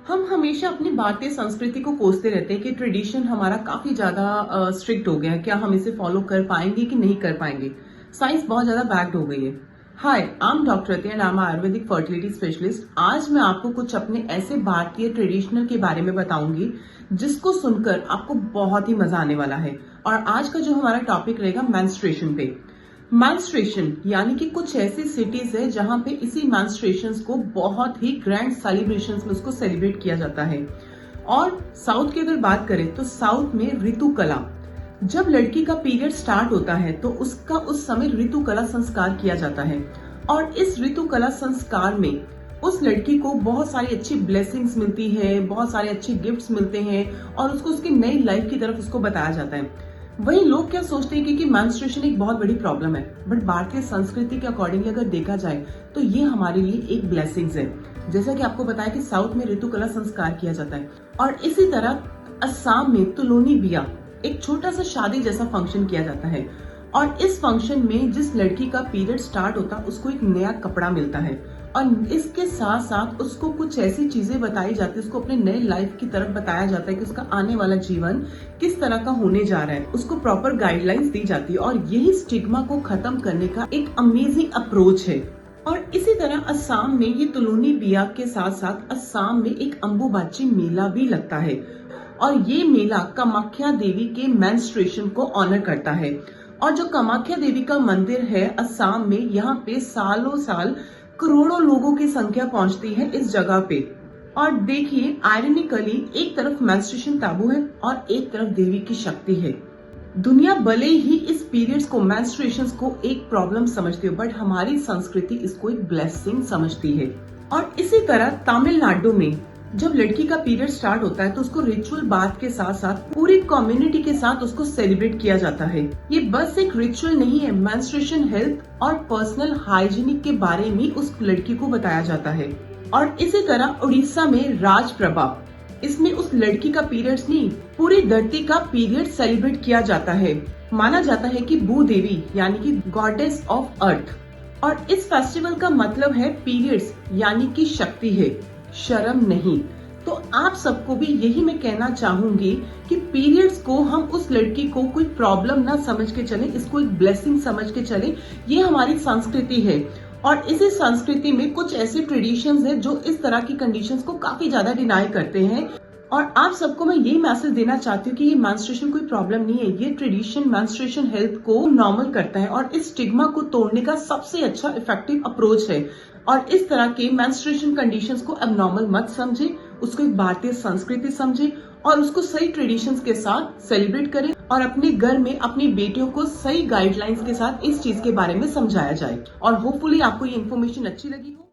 हम हमेशा अपनी भारतीय संस्कृति को कोसते रहते हैं कि ट्रेडिशन हमारा काफी ज्यादा स्ट्रिक्ट हो गया है। क्या हम इसे फॉलो कर पाएंगे कि नहीं कर पाएंगे। साइंस बहुत ज्यादा बैक्ड हो गई है। Hi, I am doctor Rati and I am Ayurvedic fertility specialist. आज मैं आपको कुछ अपने ऐसे भारतीय ट्रेडिशनल के बारे में बताऊंगी जिसको सुनकर आपको बहुत ही मजा आने वाला है। और आज का जो हमारा टॉपिक रहेगा मेंस्ट्रुएशन पे। मेंस्ट्रुएशन यानी कि कुछ ऐसी सिटीज है जहां पे इसी मेंस्ट्रुएशंस को बहुत ही ग्रैंड सेलिब्रेशंस में उसको सेलिब्रेट किया जाता है। और साउथ की अगर बात करें तो साउथ में ऋतु कला, जब लड़की का पीरियड स्टार्ट होता है तो उसका उस समय ऋतु कला संस्कार किया जाता है। और इस ऋतु कला संस्कार में उस लड़की को बहुत सारी अच्छी ब्लेसिंग्स मिलती है, बहुत सारे अच्छे गिफ्ट्स मिलते हैं और उसको उसकी नई लाइफ की तरफ उसको बताया जाता है। वही लोग क्या सोचते हैं कि मेंस्ट्रुएशन एक बहुत बड़ी प्रॉब्लम है, बट भारतीय संस्कृति के अकॉर्डिंगली अगर देखा जाए तो ये हमारे लिए एक ब्लेसिंग्स है। जैसा कि आपको बताया कि साउथ में ऋतु कला संस्कार किया जाता है और इसी तरह असम में तुलोनी बिया एक छोटा सा शादी जैसा फंक्शन किया जाता है। और इस फंक्शन में जिस लड़की का पीरियड स्टार्ट होता है उसको एक नया कपड़ा मिलता है और इसके साथ साथ उसको कुछ ऐसी चीजें बताई जाती है, उसको अपने नए लाइफ की तरफ बताया जाता है कि उसका आने वाला जीवन किस तरह का होने जा रहा है। उसको प्रॉपर गाइडलाइंस दी जाती है और यही स्टिग्मा को खत्म करने का एक अमेजिंग अप्रोच है। और इसी तरह असम में ये तुलोनी बिया के साथ साथ असम में एक अम्बुबाची मेला भी लगता है और ये मेला कामाख्या देवी के मेंस्ट्रुएशन को ऑनर करता है। और जो कामाख्या देवी का मंदिर है असम में, यहाँ पे सालों साल करोड़ों लोगों की संख्या पहुंचती है इस जगह पे। और देखिए, आयरनिकली एक तरफ मेंस्ट्रुएशन ताबू है और एक तरफ देवी की शक्ति है। दुनिया भले ही इस पीरियड्स को, मेंस्ट्रुएशंस को एक प्रॉब्लम समझती हो, बट हमारी संस्कृति इसको एक ब्लेसिंग समझती है। और इसी तरह तमिलनाडु में जब लड़की का पीरियड स्टार्ट होता है तो उसको रिचुअल बात के साथ साथ पूरी कम्युनिटी के साथ उसको सेलिब्रेट किया जाता है। ये बस एक रिचुअल नहीं है, मेंस्ट्रुएशन हेल्थ और पर्सनल हाइजीनिक के बारे में उस लड़की को बताया जाता है। और इसी तरह उड़ीसा में राजप्रभा, इसमें उस लड़की का पीरियड्स नहीं, पूरी धरती का पीरियड सेलिब्रेट किया जाता है। माना जाता है कि भूदेवी यानी कि गॉडेस ऑफ अर्थ। और इस फेस्टिवल का मतलब है पीरियड्स यानी कि शक्ति है, शर्म नहीं। तो आप सबको भी यही मैं कहना चाहूंगी कि पीरियड्स को हम उस लड़की को कोई प्रॉब्लम ना समझ के चले, इसको एक ब्लेसिंग समझ के चले। ये हमारी संस्कृति है और इसी संस्कृति में कुछ ऐसे ट्रेडिशंस हैं जो इस तरह की कंडीशंस को काफी ज्यादा डिनाई करते हैं। और आप सबको मैं यही मैसेज देना चाहती हूँ कि ये मेंस्ट्रुएशन कोई प्रॉब्लम नहीं है। ये ट्रेडिशन मेंस्ट्रुएशन हेल्थ को नॉर्मल करता है और इस स्टिग्मा को तोड़ने का सबसे अच्छा इफेक्टिव अप्रोच है। और इस तरह के मेंस्ट्रुएशन कंडीशंस को एबनॉर्मल मत समझे, उसको एक भारतीय संस्कृति समझे और उसको सही ट्रेडिशंस के साथ सेलिब्रेट करें और अपने घर में अपनी बेटियों को सही गाइडलाइंस के साथ इस चीज के बारे में समझाया जाए। और होपफुली आपको ये इन्फॉर्मेशन अच्छी लगी हो।